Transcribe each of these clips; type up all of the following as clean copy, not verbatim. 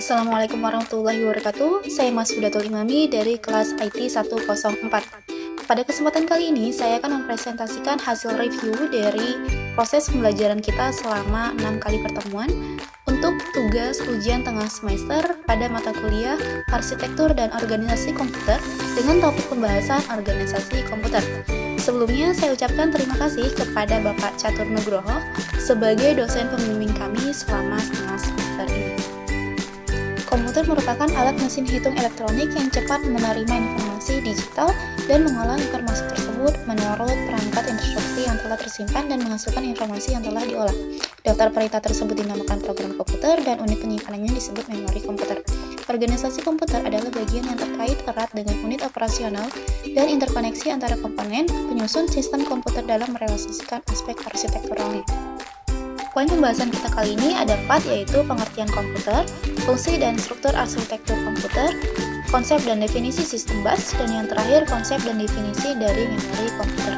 Assalamualaikum warahmatullahi wabarakatuh. Saya Mas Hudatul Imami dari kelas IT 104. Pada kesempatan kali ini, saya akan mempresentasikan hasil review dari proses pembelajaran kita selama 6 kali pertemuan untuk tugas ujian tengah semester pada mata kuliah Arsitektur dan Organisasi Komputer dengan topik pembahasan organisasi komputer. Sebelumnya, saya ucapkan terima kasih kepada Bapak Catur Nugroho sebagai dosen pembimbing kami selama setengah semester ini. Komputer merupakan alat mesin hitung elektronik yang cepat menerima informasi digital dan mengolah informasi tersebut menurut perangkat instruksi yang telah tersimpan dan menghasilkan informasi yang telah diolah. Daftar perintah tersebut dinamakan program komputer dan unit penyimpanannya disebut memori komputer. Organisasi komputer adalah bagian yang terkait erat dengan unit operasional dan interkoneksi antara komponen penyusun sistem komputer dalam merealisasikan aspek arsitekturalnya. Poin pembahasan kita kali ini ada 4, yaitu pengertian komputer, fungsi dan struktur arsitektur komputer, konsep dan definisi sistem bus, dan yang terakhir konsep dan definisi dari memori komputer.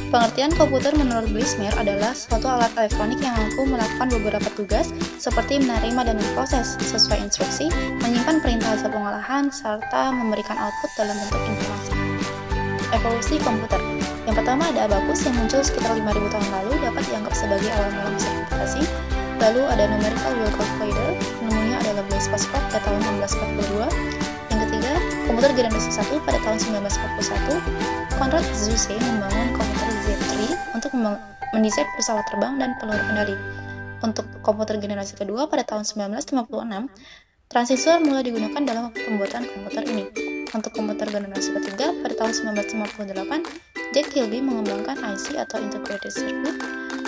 Pengertian komputer menurut Blismer adalah suatu alat elektronik yang mampu melakukan beberapa tugas seperti menerima dan memproses sesuai instruksi, menyimpan perintah hasil pengolahan, serta memberikan output dalam bentuk informasi. Evolusi komputer. Yang pertama ada abacus yang muncul sekitar 5.000 tahun lalu, dapat dianggap sebagai awal mula mesin komputasi. Lalu ada numerical wheel calculator, namanya adalah Blaise Pascal pada tahun 1642. Yang ketiga, komputer generasi 1 pada tahun 1941. Konrad Zuse membangun komputer Z3 untuk mendesain pesawat terbang dan peluru kendali. Untuk komputer generasi kedua pada tahun 1956, transistor mulai digunakan dalam pembuatan komputer ini. Untuk komputer generasi ketiga pada tahun 1958, Jack Kilby mengembangkan IC atau Integrated Circuit,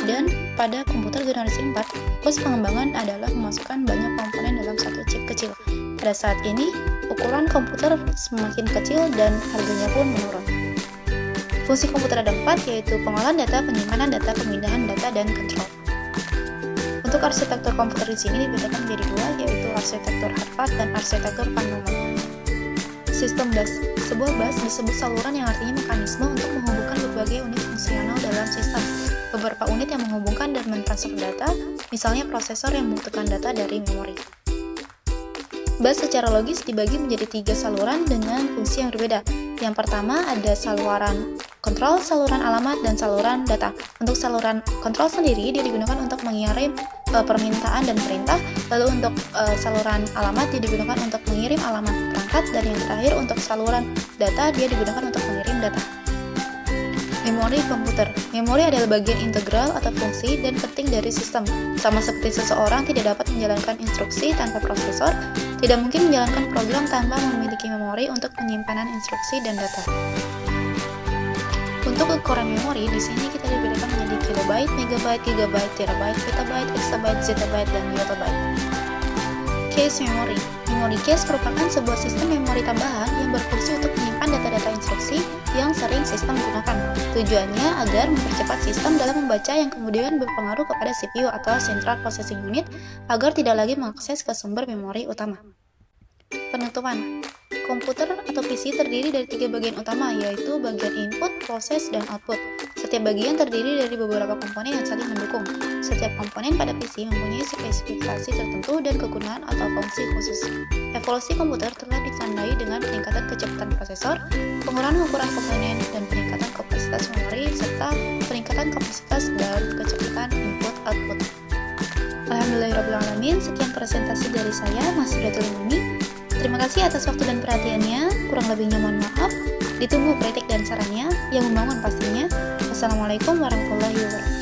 dan pada komputer generasi 4, fokus pengembangan adalah memasukkan banyak komponen dalam satu chip kecil. Pada saat ini, ukuran komputer semakin kecil dan harganya pun menurun. Fungsi komputer ada 4, yaitu pengolahan data, penyimpanan data, pemindahan data, dan kontrol. Untuk arsitektur komputer di sini dibedakan menjadi 2, yaitu arsitektur Harvard dan arsitektur Van Neumann. Sistem bus. Sebuah bus disebut saluran yang artinya mekanisme untuk menghubungkan berbagai unit fungsional dalam sistem. Beberapa unit yang menghubungkan dan mentransfer data, misalnya prosesor yang membutuhkan data dari memori. Bus secara logis dibagi menjadi 3 saluran dengan fungsi yang berbeda. Yang pertama ada saluran kontrol, saluran alamat, dan saluran data. Untuk saluran kontrol sendiri, dia digunakan untuk mengirim permintaan dan perintah. Lalu untuk saluran alamat, dia digunakan untuk mengirim alamat perangkat. Dan yang terakhir untuk saluran data, dia digunakan untuk mengirim data. Memori komputer. Memori adalah bagian integral atau fungsi dan penting dari sistem. Sama seperti seseorang tidak dapat menjalankan instruksi tanpa prosesor, tidak mungkin menjalankan program tanpa memiliki memori untuk penyimpanan instruksi dan data. Untuk ukuran memori, di sini kita dibedakan menjadi kilobyte, megabyte, gigabyte, terabyte, petabyte, exabyte, zettabyte, dan yottabyte. Cache memory. Memory cache merupakan sebuah sistem memori tambahan yang berfungsi untuk menyimpan data-data instruksi yang sering sistem gunakan. Tujuannya agar mempercepat sistem dalam membaca yang kemudian berpengaruh kepada CPU atau Central Processing Unit agar tidak lagi mengakses ke sumber memori utama. Penutupan. Komputer atau PC terdiri dari 3 bagian utama, yaitu bagian input, proses, dan output. Setiap bagian terdiri dari beberapa komponen yang saling mendukung. Setiap komponen pada PC mempunyai spesifikasi tertentu dan kegunaan atau fungsi khusus. Evolusi komputer telah ditandai dengan peningkatan kecepatan prosesor, pengurangan ukuran komponen, dan peningkatan kapasitas memori, serta peningkatan kapasitas dan kecepatan input-output. Alhamdulillahirrahmanirrahim, sekian presentasi dari saya, Mas Hudatul Imami. Terima kasih atas waktu dan perhatiannya. Kurang lebihnya mohon maaf. Ditunggu kritik dan sarannya yang membangun pastinya. Wassalamualaikum warahmatullahi wabarakatuh.